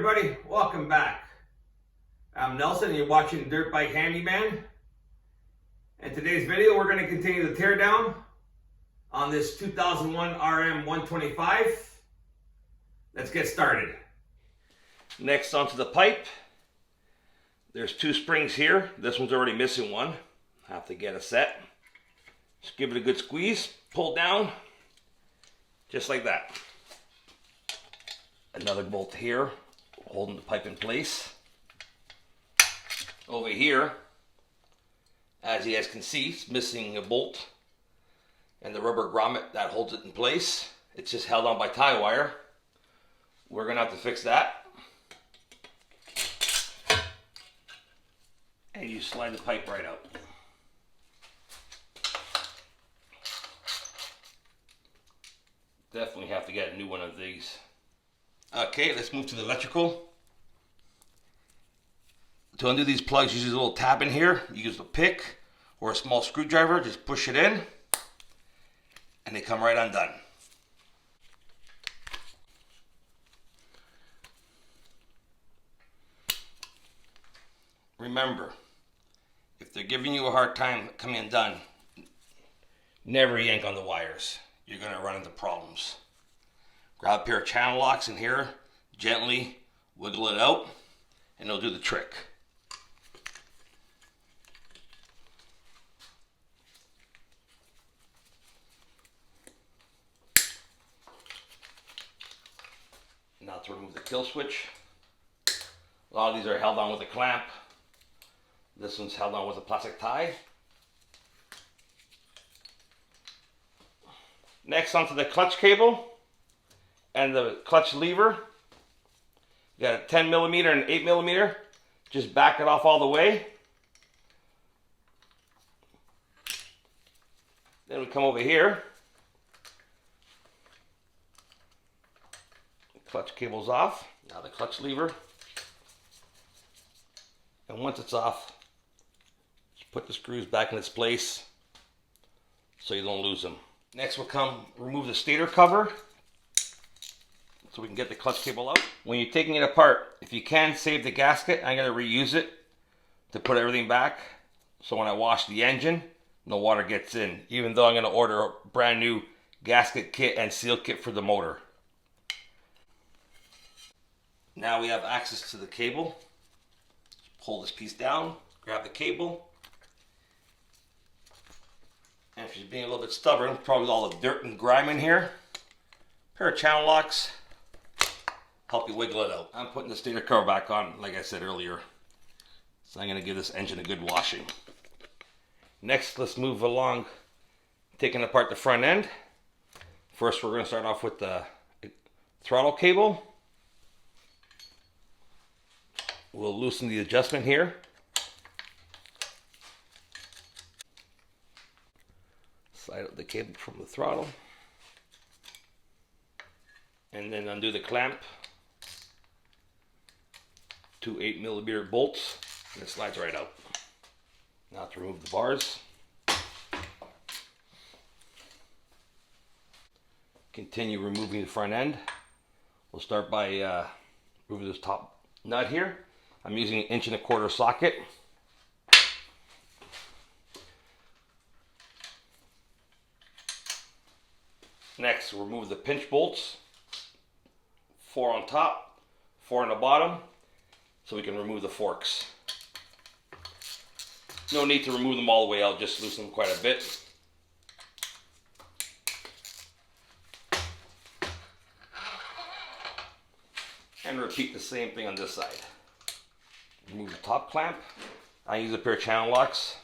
everybody, welcome back. I'm Nelson and you're watching Dirt Bike Handyman. In today's video we're going to continue the teardown on this 2001 RM125. Let's get started. Next onto the pipe. There's two springs here. This one's already missing one. Have to get a set. Just give it a good squeeze, pull down, just like that. Another bolt here, holding the pipe in place. Over here, as you guys can see, it's missing a bolt and the rubber grommet that holds it in place. It's just held on by tie wire. We're gonna have to fix that. And you slide the pipe right out. Definitely have to get a new one of these. Okay, let's move to the electrical. To undo these plugs, use a little tab in here. You use a pick or a small screwdriver, just push it in, and they come right undone. Remember, if they're giving you a hard time coming undone, never yank on the wires. You're going to run into problems. Grab a pair of channel locks in here, gently wiggle it out, and it'll do the trick. Now to remove the kill switch. A lot of these are held on with a clamp. This one's held on with a plastic tie. Next, onto the clutch cable and the clutch lever. You got a 10mm and 8mm. Just back it off all the way. Then we come over here. The clutch cable's off. Now the clutch lever. And once it's off, just put the screws back in its place so you don't lose them. Next we'll come remove the stator cover so we can get the clutch cable out. When you're taking it apart, if you can save the gasket, I'm going to reuse it to put everything back. So when I wash the engine, no water gets in, even though I'm going to order a brand new gasket kit and seal kit for the motor. Now we have access to the cable. Pull this piece down, grab the cable. And if she's being a little bit stubborn, probably all the dirt and grime in here, pair of channel locks help you wiggle it out. I'm putting the stator cover back on, like I said earlier. So I'm going to give this engine a good washing. Next, let's move along, taking apart the front end. First, we're going to start off with the throttle cable. We'll loosen the adjustment here. Slide out the cable from the throttle. And then undo the clamp. Two 8mm bolts. And it slides right out. Now to remove the bars. Continue removing the front end. We'll start by removing this top nut here. I'm using an 1.25 inch socket. Next, we'll remove the pinch bolts. 4 on top, 4 on the bottom, so we can remove the forks. No need to remove them all the way out, just loosen them quite a bit. And repeat the same thing on this side. Remove the top clamp. I use a pair of channel locks.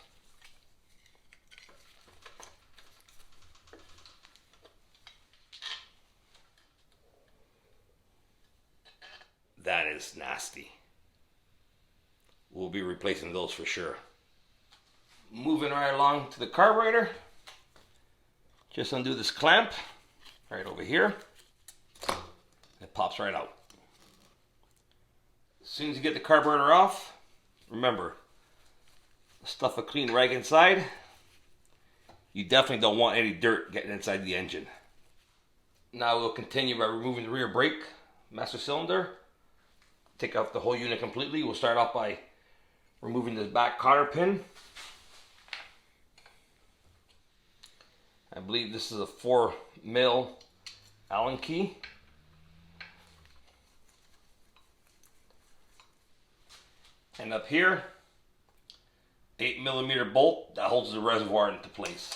That is nasty. We'll be replacing those for sure. Moving right along to the carburetor. Just undo this clamp right over here. It pops right out. As soon as you get the carburetor off, remember, stuff a clean rag inside. You definitely don't want any dirt getting inside the engine. Now we'll continue by removing the rear brake master cylinder. take out the whole unit completely. We'll start off by removing the back cotter pin. I believe this is a 4mm Allen key. And up here, 8mm bolt that holds the reservoir into place.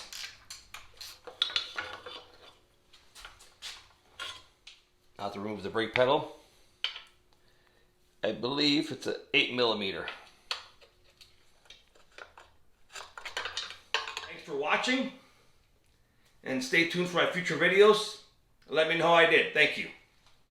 Now to remove the brake pedal. I believe it's an 8mm. Thanks for watching, and stay tuned for my future videos. Let me know how I did. Thank you.